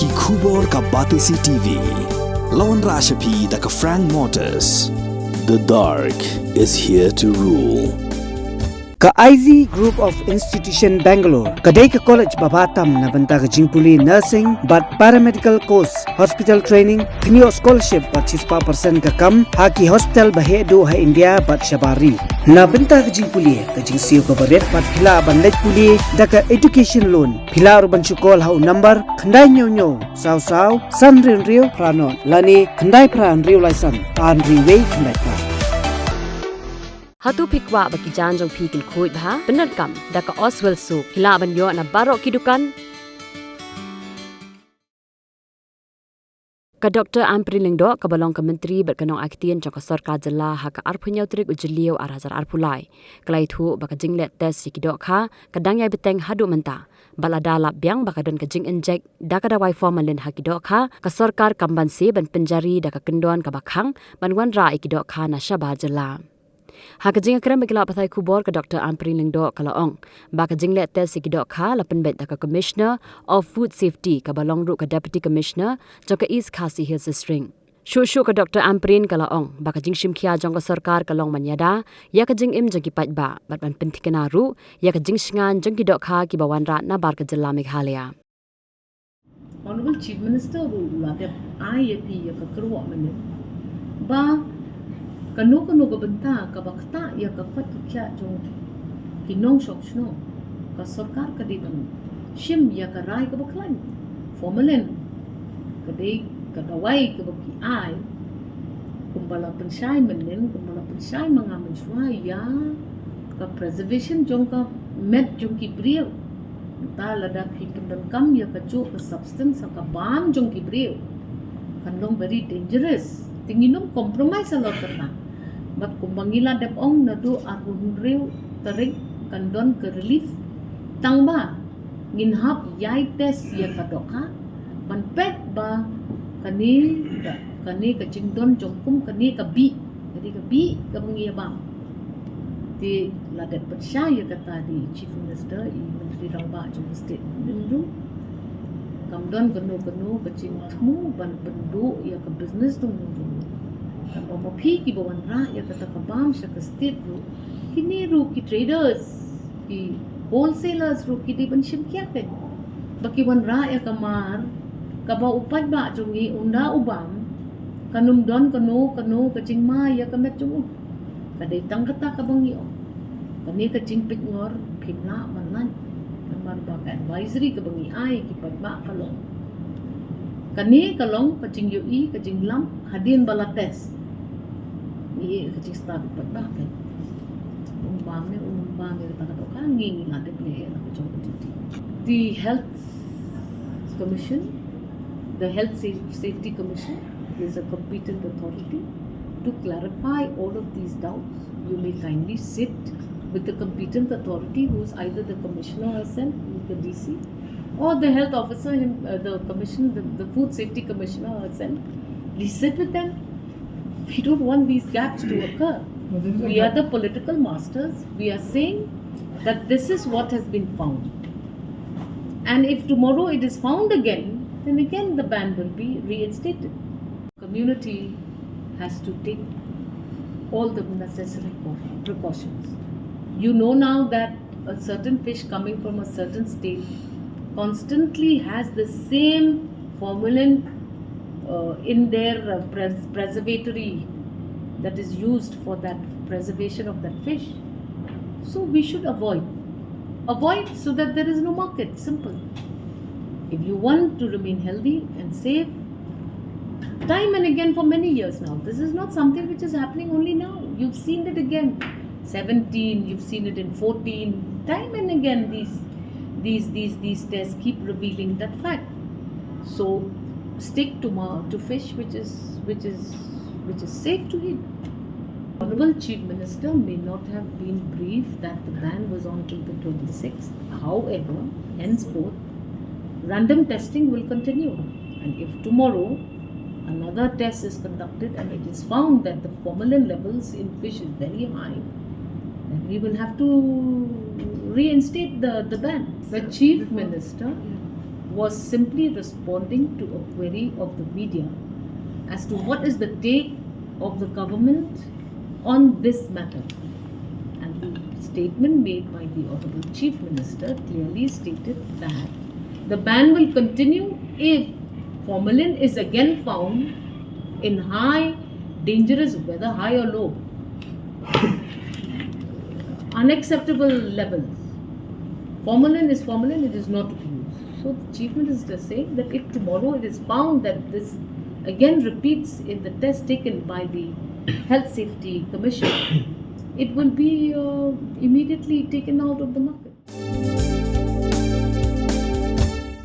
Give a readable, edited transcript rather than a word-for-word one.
Ki khubor ka Batisi TV. Wanrah Shapi da ka Frank Motors. The dark is here to rule. Ka IZ Group of Institution Bangalore, kadai ka college babatam na banta ka jingpuli nursing but paramedical course, hospital training, kniyo scholarship but 6% ka kam, haki hospital bahedo ha India but shabari. Na banta ka jingpuli ka jingsiyo ka baret but pila ban lej puli da ka education loan. Pila urban chukol ha number khandai nyo saw san rio pranon lani khandai pran rio license tan riway khandai pra. Hatu pikwa bagi janjong pikin kuit bah benar kam daka Oswell su hila banyo na barok kidukan ka Dr. Ampri Lingdo ka balong ka menteri berkenong aktian jangka sarkar jela ha ka arpunyau trik ujeliau arhazar arpulai kelai thu baka jinglet tes ki Dohkha kadang yai beteng hadu menta balada lap biang baka don ka jing Injek daka dawai Formalin ha ki Dohkha ka sarkar kambansi ban penjari daka kendon ka Khang ban Wanrah ki Dohkha na syabar jela. Hakajing akram bekila pathai kubor ka Dr. Ampri Lingdo kalaong. Baka jinglet tes si Dohkha la penbet da ka Commissioner of Food Safety ka balong ru ka Deputy Commissioner jong ka East Khasi Hills String. Shu ka Dr. Amprin kalaong. Baka jing shimkhia jong ka sarkar kalong manyada ya ka jing im jong ki patba bat ban pentikana ru ya ka jing shingan jong ki Dohkha ki Wanrah Nabar ka jilla Meghalaya. Honorable Chief Minister Lada IAP ya ka kerwa mene. Ba kanu ka benta ka bakta ya ka pat kya jong kinong shokshno ka sarkar ka ditang shim ya ka rai ka baklan Formalin ka dei ka dawai ka baki ai kumbala pensyai menen kumbala pensyai mangamen shwa ya ka preservation jong ka met jong ki brio ta lada ki pendan kam ya ka jo ka substance ka bam jong ki brio kanlong very dangerous tinginom compromise a lot karna but kumbangila depong na do arun rew tarik kandon ke relief tangba nginhap yai tes ya ka Dohkha ban pet ba kani ka jingdon jongkum kani ka bi jadi ka bi ka bangia bang ti ladet persya ya kata di Chief Minister I Menteri Rangba jong state ndu kamdon genu ka jingtmu ban bendu ya ka business tu ndu Kalau mapi ki Wanrah ya kata kabam sya state ru kini ru ki traders ki wholesalers ru ki di banshim kya ke baki Wanrah ya kamar kaba upat ba jungi unda ubam kanum don kanu kacing ma ya kamet jungu kadai tang kata kabangi o kani kacing pit ngor phimna manlan kamar ba ka advisory kabangi ai ki patba kalong kani kalong kacing yui kacing lam hadin bala test ni kecil start patba kan umbang kata Dohkha ngi la de play la ko the health commission the health safety commission is a competent authority to clarify all of these doubts. You may kindly sit with the competent authority who is either the commissioner herself, the DC, or the health officer, the commission, the food safety commissioner herself. Please sit with them. We don't want these gaps to occur. We are the political masters. We are saying that this is what has been found. And if tomorrow it is found again, then again the ban will be reinstated. Community has to take all the necessary precautions. You know now that a certain fish coming from a certain state constantly has the same formalin in their preservatory that is used for that preservation of that fish. So we should avoid so that there is no market. Simple. If you want to remain healthy and safe, time and again for many years now, this is not something which is happening only now. You've seen it again 17, you've seen it in 14, time and again these tests keep revealing that fact. So stick to fish which is safe to eat. Honorable Chief Minister may not have been briefed that the ban was on till the 26th. However, henceforth, random testing will continue. And if tomorrow another test is conducted and it is found that the formalin levels in fish is very high, then we will have to reinstate the ban. The Chief Minister was simply responding to a query of the media as to what is the take of the government on this matter. And the statement made by the Honorable Chief Minister clearly stated that the ban will continue if formalin is again found in high, dangerous, whether high or low, unacceptable levels. Formalin is formalin, it is not to be used. So the Chief Minister is saying that if tomorrow it is found that this again repeats in the test taken by the Health Safety Commission, it will be immediately taken out of the market.